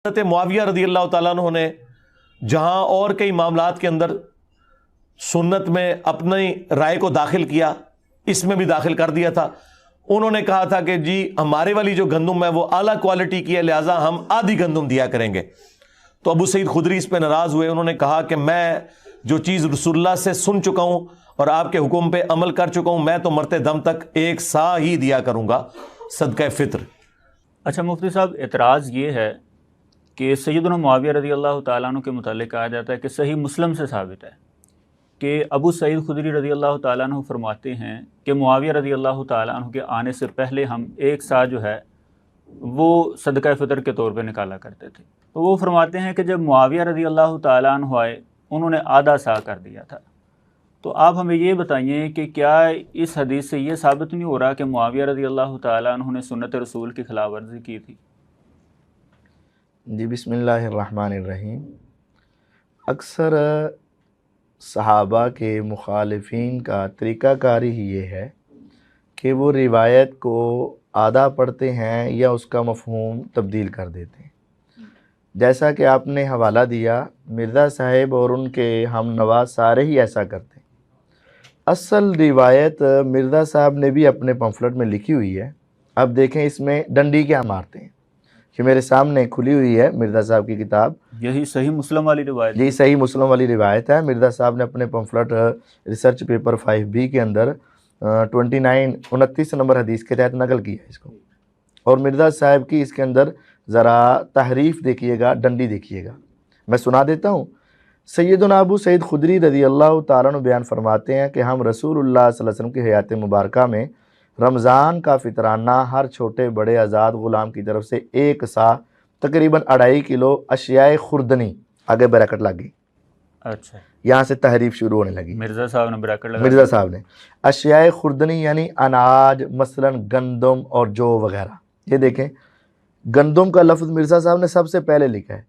حضرت معاویہ رضی اللہ تعالیٰ عنہ نے جہاں اور کئی معاملات کے اندر سنت میں اپنی رائے کو داخل کیا، اس میں بھی داخل کر دیا تھا۔ انہوں نے کہا تھا کہ جی ہمارے والی جو گندم ہے وہ اعلیٰ کوالٹی کی ہے، لہٰذا ہم آدھی گندم دیا کریں گے۔ تو ابو سعید خدری اس پہ ناراض ہوئے، انہوں نے کہا کہ میں جو چیز رسول اللہ سے سن چکا ہوں اور آپ کے حکم پہ عمل کر چکا ہوں، میں تو مرتے دم تک ایک سا ہی دیا کروں گا صدقہ فطر۔ اچھا مفتی صاحب، اعتراض یہ ہے کہ سیدنا معاویہ رضی اللہ تعالیٰ عنہ کے متعلق کہا جاتا ہے کہ صحیح مسلم سے ثابت ہے کہ ابو سعید خدری رضی اللہ تعالیٰ عنہ فرماتے ہیں کہ معاویہ رضی اللہ تعالیٰ عنہ کے آنے سے پہلے ہم ایک سا جو ہے وہ صدقہ فطر کے طور پہ نکالا کرتے تھے۔ تو وہ فرماتے ہیں کہ جب معاویہ رضی اللہ تعالیٰ عنہ آئے، انہوں نے آدھا سا کر دیا تھا۔ تو آپ ہمیں یہ بتائیے کہ کیا اس حدیث سے یہ ثابت نہیں ہو رہا کہ معاویہ رضی اللہ تعالیٰ عنہ نے سنت رسول کی خلاف ورزی کی تھی؟ جی بسم اللہ الرحمن الرحیم۔ اکثر صحابہ کے مخالفین کا طریقہ کاری ہی یہ ہے کہ وہ روایت کو آدھا پڑھتے ہیں یا اس کا مفہوم تبدیل کر دیتے ہیں۔ جیسا کہ آپ نے حوالہ دیا، مرزا صاحب اور ان کے ہم نوا سارے ہی ایسا کرتے ہیں۔ اصل روایت مرزا صاحب نے بھی اپنے پمفلٹ میں لکھی ہوئی ہے۔ اب دیکھیں اس میں ڈنڈی کیا مارتے ہیں، کہ میرے سامنے کھلی ہوئی ہے مرزا صاحب کی کتاب، یہی صحیح مسلم والی روایت؟ جی صحیح مسلم والی روایت ہے۔ مرزا صاحب نے اپنے پمفلٹ ریسرچ پیپر 5B کے اندر 29 نمبر حدیث کے تحت نقل کیا ہے اس کو، اور مرزا صاحب کی اس کے اندر ذرا تحریف دیکھیے گا، ڈنڈی دیکھیے گا، میں سنا دیتا ہوں۔ سیدنا ابو سعید خدری رضی اللہ تعالیٰ عنہ بیان فرماتے ہیں کہ ہم رسول اللہ صلی اللہ علیہ وسلم کی حیات مبارکہ میں رمضان کا فطرانہ ہر چھوٹے بڑے آزاد غلام کی طرف سے ایک سا تقریباً 2.5 کلو اشیاء خوردنی، آگے بریکٹ لگ گئی، اچھا یہاں سے تحریف شروع ہونے لگی، مرزا صاحب نے بریکٹ لگا، مرزا صاحب نے اشیاء خوردنی یعنی اناج، مثلا گندم اور جو وغیرہ۔ یہ دیکھیں گندم کا لفظ مرزا صاحب نے سب سے پہلے لکھا ہے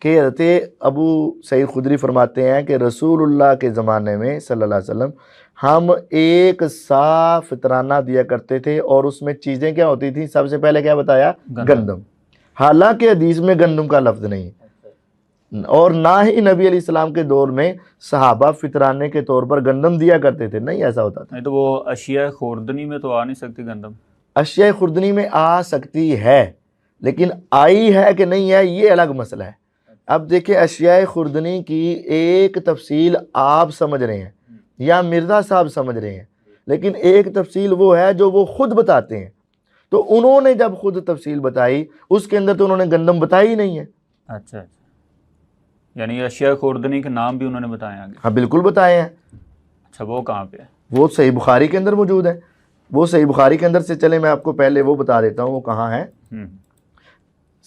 کہ حضرت ابو سعید خدری فرماتے ہیں کہ رسول اللہ کے زمانے میں صلی اللہ علیہ وسلم ہم ایک سا فطرانہ دیا کرتے تھے، اور اس میں چیزیں کیا ہوتی تھیں؟ سب سے پہلے کیا بتایا؟ گندم۔ حالانکہ حدیث میں گندم کا لفظ نہیں ہے، اور نہ ہی نبی علیہ السلام کے دور میں صحابہ فطرانے کے طور پر گندم دیا کرتے تھے، نہیں ایسا ہوتا تھا۔ نہیں تو وہ اشیاء خوردنی میں تو آ نہیں سکتی گندم؟ اشیاء خوردنی میں آ سکتی ہے، لیکن آئی ہے کہ نہیں ہے یہ الگ مسئلہ ہے۔ اب دیکھیں اشیاء خوردنی کی ایک تفصیل آپ سمجھ رہے ہیں یا مرزا صاحب سمجھ رہے ہیں، لیکن ایک تفصیل وہ ہے جو وہ خود بتاتے ہیں۔ تو انہوں نے جب خود تفصیل بتائی، اس کے اندر تو انہوں نے گندم بتائی ہی نہیں ہے۔ اچھا اچھا، یعنی اشیاء خوردنی کے نام بھی انہوں نے بتائے آگے؟ ہاں بالکل بتائے ہیں۔ اچھا وہ کہاں پہ ہے؟ وہ صحیح بخاری کے اندر موجود ہے۔ وہ صحیح بخاری کے اندر سے چلے میں آپ کو پہلے وہ بتا دیتا ہوں وہ کہاں ہے۔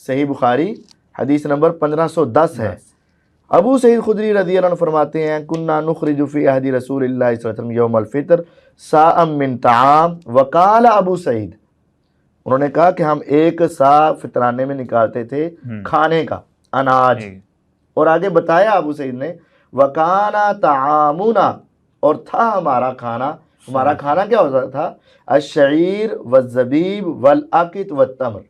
صحیح بخاری حدیث نمبر 1510 ہے۔ ابو سعید خدری رضی اللہ عنہ فرماتے ہیں کننا نخرج فی عہد رسول اللہ صلی اللہ علیہ وسلم یوم الفطر ساء من طعام وقال ابو سعید، انہوں نے کہا کہ ہم ایک سا فطرانے میں نکالتے تھے کھانے کا اناج، اور آگے بتایا ابو سعید نے وکانا طعامنا، اور تھا ہمارا کھانا، ہمارا کھانا کیا ہوتا تھا؟ الشعیر والزبیب والعقط والتمر،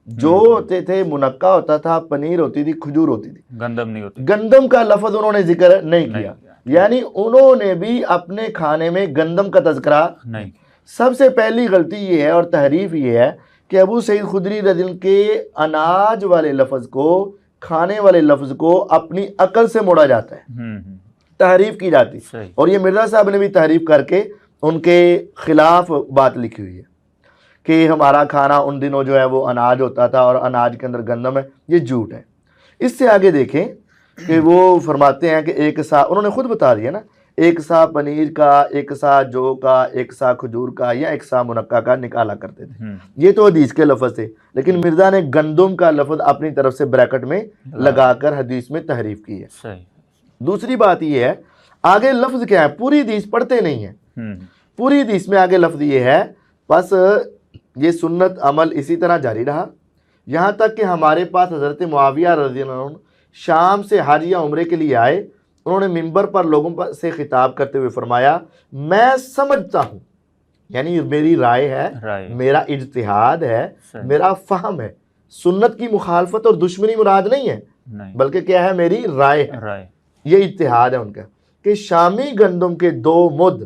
جو ہوتے تھے منقع ہوتا تھا، پنیر ہوتی تھی، کھجور ہوتی تھی، گندم نہیں ہوتی۔ گندم کا لفظ انہوں نے ذکر نہیں کیا، یعنی انہوں نے بھی اپنے کھانے میں گندم کا تذکرہ نہیں۔ سب سے پہلی غلطی یہ ہے اور تحریف یہ ہے کہ ابو سعید خدری رضی اللہ عنہ کے اناج والے لفظ کو، کھانے والے لفظ کو اپنی عقل سے موڑا جاتا ہے، تحریف کی جاتی، اور یہ مرزا صاحب نے بھی تحریف کر کے ان کے خلاف بات لکھی ہوئی ہے کہ ہمارا کھانا ان دنوں جو ہے وہ اناج ہوتا تھا اور اناج کے اندر گندم ہے، یہ جھوٹ ہے۔ اس سے آگے دیکھیں کہ وہ فرماتے ہیں کہ ایک سا، انہوں نے خود بتا دیا نا، ایک سا پنیر کا، ایک سا جو کا، ایک سا کھجور کا، یا ایک سا منقع کا نکالا کرتے تھے۔ یہ تو حدیث کے لفظ تھے، لیکن مرزا نے گندم کا لفظ اپنی طرف سے بریکٹ میں لگا کر حدیث میں تحریف کی ہے۔ دوسری بات یہ ہے آگے لفظ کیا ہے، پوری حدیث پڑھتے نہیں ہیں، پوری حدیث میں آگے لفظ یہ ہے، بس یہ سنت عمل اسی طرح جاری رہا یہاں تک کہ ہمارے پاس حضرت معاویہ رضی اللہ عنہ شام سے حج یا عمرے کے لیے آئے۔ انہوں نے منبر پر لوگوں سے خطاب کرتے ہوئے فرمایا میں سمجھتا ہوں، یعنی میری رائے ہے، میرا اجتہاد ہے، میرا فہم ہے سنت کی مخالفت اور دشمنی مراد نہیں ہے، نہیں، بلکہ کیا ہے، میری رائے ہے، رائے، یہ اتحاد ہے ان کا کہ شامی گندم کے 2 مد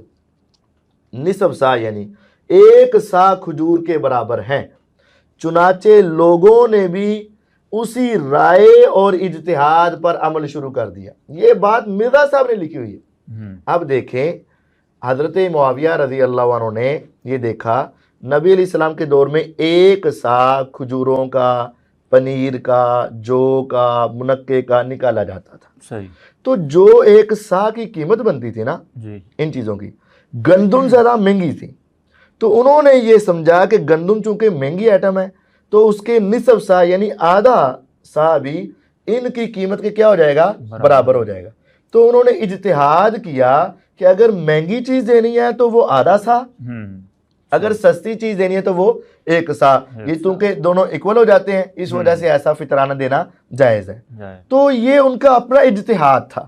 نصف سا یعنی 1 سا کھجور کے برابر ہیں، چنانچہ لوگوں نے بھی اسی رائے اور اجتہاد پر عمل شروع کر دیا۔ یہ بات مرزا صاحب نے لکھی ہوئی ہے۔ اب دیکھیں حضرت معاویہ رضی اللہ عنہ نے یہ دیکھا نبی علیہ السلام کے دور میں 1 سا کھجوروں کا، پنیر کا، جو کا، منقے کا نکالا جاتا تھا۔ صحیح، تو جو 1 سا کی قیمت بنتی تھی نا جی، ان چیزوں کی، گندم زیادہ مہنگی تھی، تو انہوں نے یہ سمجھا کہ گندم چونکہ مہنگی آئٹم ہے تو اس کے نصف سا یعنی آدھا سا بھی ان کی قیمت کے کیا ہو جائے گا، برابر ہو جائے گا۔ تو انہوں نے اجتہاد کیا کہ اگر مہنگی چیز دینی ہے تو وہ آدھا سا، اگر سستی چیز دینی ہے تو وہ 1 سا، یہ چونکہ دونوں ایکول ہو جاتے ہیں اس وجہ سے ایسا فطرانہ دینا جائز ہے۔ تو یہ ان کا اپنا اجتہاد تھا،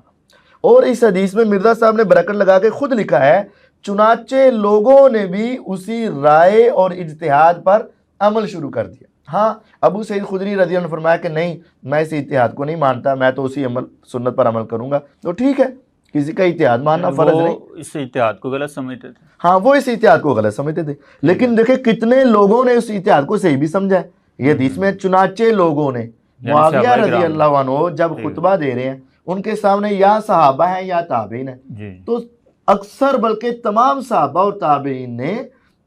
اور اس حدیث میں مرزا صاحب نے بریکٹ لگا کے خود لکھا ہے چنانچہ لوگوں نے بھی اسی رائے اور اجتہاد پر عمل شروع کر دیا۔ ہاں ابو سعید خدری رضی اللہ عنہ نے فرمایا کہ نہیں، میں اس اتحاد کو نہیں مانتا، میں تو اسی سنت پر عمل کروں گا۔ تو ٹھیک ہے، کسی کا اتحاد ماننا فرض نہیں۔ اس اتحاد کو غلط سمجھتے تھے، ہاں وہ اس اتحاد کو غلط سمجھتے تھے، لیکن دیکھیں کتنے لوگوں نے اس اتحاد کو صحیح بھی سمجھا ہے۔ یہ حدیث میں چنانچہ لوگوں نے، معاویہ رضی اللہ عنہ جب خطبہ دے رہے ہیں ان کے سامنے یا صحابہ ہیں یا تابعین ہیں، تو اکثر بلکہ تمام صحابہ اور تابعین نے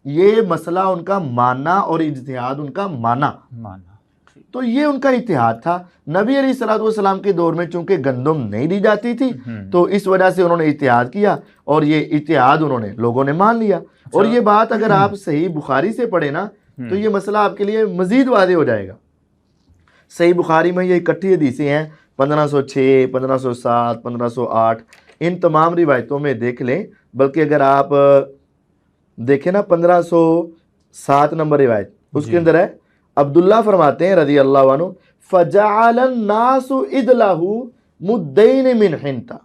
یہ مسئلہ ان کا ماننا اور اجتہاد ان کا مانا، تو یہ ان کا اتحاد تھا۔ نبی علیہ الصلوۃ والسلام کے دور میں چونکہ گندم نہیں دی جاتی تھی تو اس وجہ سے انہوں نے اتحاد کیا، اور یہ اتحاد انہوں نے لوگوں نے مان لیا۔ اور یہ بات اگر آپ صحیح بخاری سے پڑھیں نا تو یہ مسئلہ آپ کے لیے مزید واضح ہو جائے گا۔ صحیح بخاری میں یہ اکٹھی حدیثیں ہیں، 1506، 1507، 1508، ان تمام روایتوں میں دیکھ لیں۔ بلکہ اگر آپ دیکھیں نا 1507 نمبر روایت، اس کے اندر ہے عبداللہ فرماتے ہیں رضی اللہ عنہ فَجَعَلَ النَّاسُ إِدْلَهُ مُدَّيْنِ مِنْ حِنْتَ،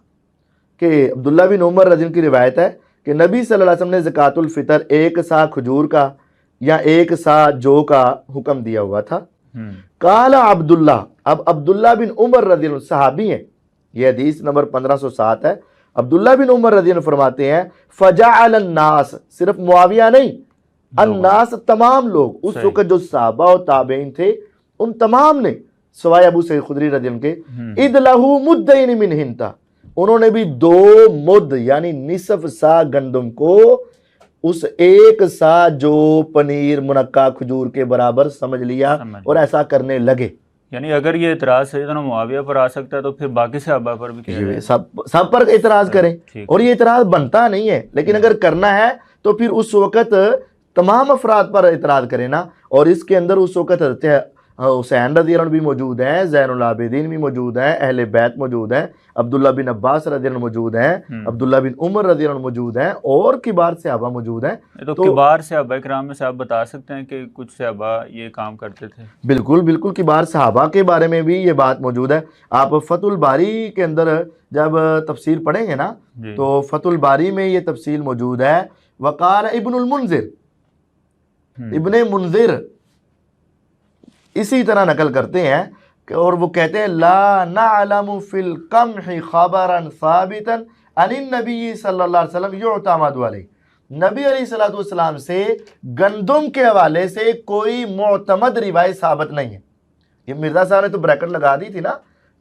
کہ عبداللہ بن عمر رضی اللہ عنہ کی روایت ہے کہ نبی صلی اللہ علیہ وسلم نے زکوٰۃ الفطر 1 سا کھجور کا یا 1 سا جو کا حکم دیا ہوا تھا۔ قال عبداللہ، اب عبداللہ بن عمر رضی اللہ عنہ صحابی ہیں، یہ حدیث نمبر 1507 ہے۔ عبداللہ بن عمر رضی اللہ عنہ فرماتے ہیں فَجَعَلَ النَّاسِ، صرف معاویہ نہیں، الناس تمام لوگ، اس وقت جو صحابہ و تابعین تھے ان تمام نے سوائے ابو سعید خدری رضی اللہ عنہ کے، اِدْلَهُ مُدَّيْنِ مِنْ حِنْتَ، انہوں نے بھی 2 مد یعنی نصف سا گندم کو اس 1 سا جو پنیر منقع کھجور کے برابر سمجھ لیا اور ایسا کرنے لگے۔ یعنی اگر یہ اعتراض سیدنا معاویہ پر آ سکتا ہے تو پھر باقی صحابہ پر بھی کیا جائے؟ سب پر اعتراض کریں، اور یہ اعتراض بنتا نہیں ہے، لیکن اگر کرنا ہے تو پھر اس وقت تمام افراد پر اعتراض کریں نا۔ اور اس کے اندر اس وقت حضرت حسین رضی اللہ عنہ بھی موجود ہیں، زین العابدین بھی موجود ہیں، اہل بیت موجود ہیں، عبداللہ بن عباس رضی اللہ عنہ موجود ہیں، عبداللہ بن عمر رضی اللہ عنہ موجود ہیں، اور کبار صحابہ موجود ہیں۔ تو کبار صحابہ کرام میں سے آپ بتا سکتے ہیں کہ کچھ صحابہ یہ کام کرتے تھے؟ بالکل بالکل، کبار صحابہ کے بارے میں بھی یہ بات موجود ہے۔ آپ فتح الباری کے اندر جب تفسیر پڑھیں گے نا تو فتح الباری میں یہ تفصیل موجود ہے۔ وقال ابن المنذر، ابن منذر اسی طرح نقل کرتے ہیں اور وہ کہتے ہیں لا نعلم فی القمح خبرا ثابتا عن النبی صلی اللہ علیہ وسلم یعتمد علیہ، نبی علیہ السلام سے گندم کے حوالے سے کوئی معتمد روایت ثابت نہیں ہے۔ یہ مرزا صاحب نے تو بریکٹ لگا دی تھی نا،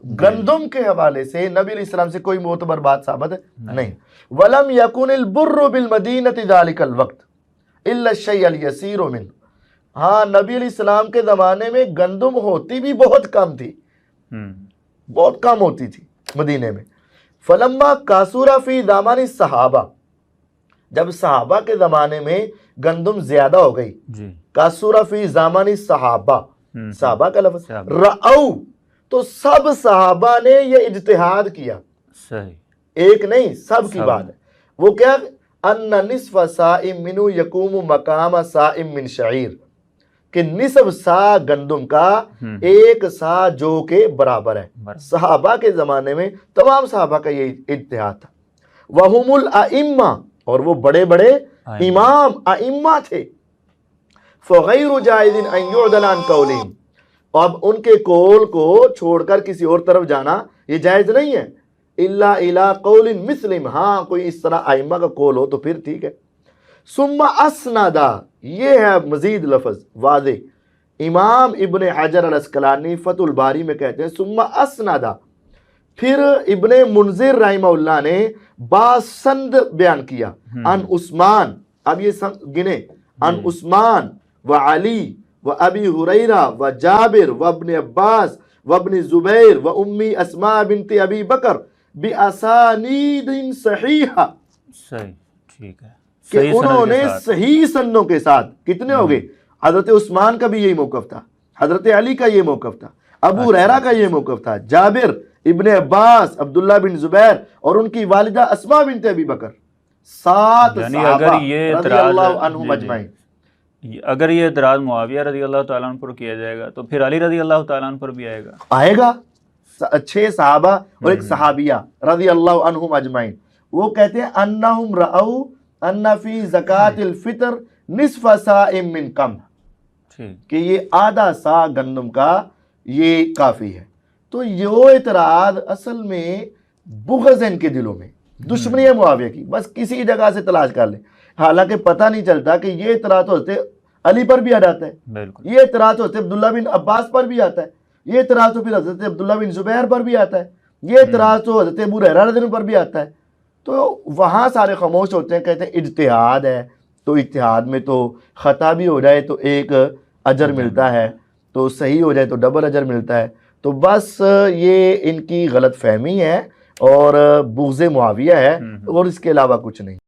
گندم کے حوالے سے نبی علیہ السلام سے کوئی معتبر بات ثابت نہیں۔ ولم یکن البر بالمدینۃ ذلک الوقت الا الشیء الیسیر منہ، ہاں نبی علیہ السلام کے زمانے میں گندم ہوتی بھی بہت کم تھی، بہت کم ہوتی تھی مدینے میں۔ فلما کاسور فی زمان الصحابہ، جب صحابہ کے زمانے میں گندم زیادہ ہو گئی، کاسور فی زمان الصحابہ، صحابہ کا لفظ، رأو، تو سب صحابہ نے یہ اجتہاد کیا، ایک نہیں سب کی بات ہے۔ وہ کیا؟ ان نصف صائم منو یقوم مقام صائم من شعیر، کہ نصف سا گندم کا 1 سا جو کے برابر ہے۔ صحابہ کے زمانے میں تمام صحابہ کا یہ اتحاد تھا۔ وہم الائمہ، اور وہ بڑے بڑے امام ائمہ تھے۔ فغیر جائز ان یعدل عن قولہم، اب ان کے قول کو چھوڑ کر کسی اور طرف جانا یہ جائز نہیں ہے. الا الی قول مثلم، ہاں کوئی اس طرح ائمہ کا قول ہو تو پھر ٹھیک ہے. ثم اسندا، یہ ہے مزید لفظ واضح. امام ابن حجر العسقلانی فتح الباری میں کہتے ہیں ثم اسندا، پھر ابن منذر رحمہ اللہ نے باسند بیان کیا. ان عثمان، اب یہ گنے، ان عثمان و علی و ابی ہریرہ و جابر و ابن عباس و ابن زبیر و امی اسماء بنت ابی بکر باسانید صحیحہ، صحیح، ٹھیک ہے، کہ انہوں نے صحیح سندوں کے ساتھ. کتنے ہو گئے؟ حضرت عثمان کا بھی یہی موقف تھا، حضرت علی کا یہ موقف تھا، ابو ہریرہ کا یہ موقف تھا، جابر، ابن عباس، عبداللہ بن زبیر اور ان کی والدہ اسماء بنت ابی بکر، 7 صحابہ رضی اللہ عنہم اجمعین. اگر یہ اعتراض معاویہ رضی اللہ تعالیٰ عنہ پر کیا جائے گا تو پھر علی رضی اللہ تعالیٰ عنہ پر بھی آئے گا. آئے گا. 6 صحابہ اور ایک صحابیہ رضی اللہ عنہم اجمعین. وہ کہتے ہیں انہم رأو ان فی زکاة الفطر نصف صاع من قمح، کہ یہ آدھا سا گندم کا یہ کافی ہے. تو یہ اعتراض اصل میں بغض ہے ان کے دلوں میں، دشمنی ہے معاویہ کی، بس کسی جگہ سے تلاش کر لیں. حالانکہ پتہ نہیں چلتا کہ یہ اعتراض تو حضرت علی پر بھی آ جاتا ہے، یہ اعتراض تو حضرت عبداللہ بن عباس پر بھی آتا ہے، یہ اعتراض تو پھر حضرت عبداللہ بن زبیر پر بھی آتا ہے، یہ اعتراض تو حضرت ابو ہریرہ رضی اللہ عنہ پر بھی آتا ہے. تو وہاں سارے خاموش ہوتے ہیں، کہتے ہیں اجتہاد ہے، تو اجتہاد میں تو خطا بھی ہو جائے تو ایک اجر ملتا ہے، تو صحیح ہو جائے تو ڈبل اجر ملتا ہے. تو بس یہ ان کی غلط فہمی ہے اور بغض معاویہ ہے، اور اس کے علاوہ کچھ نہیں.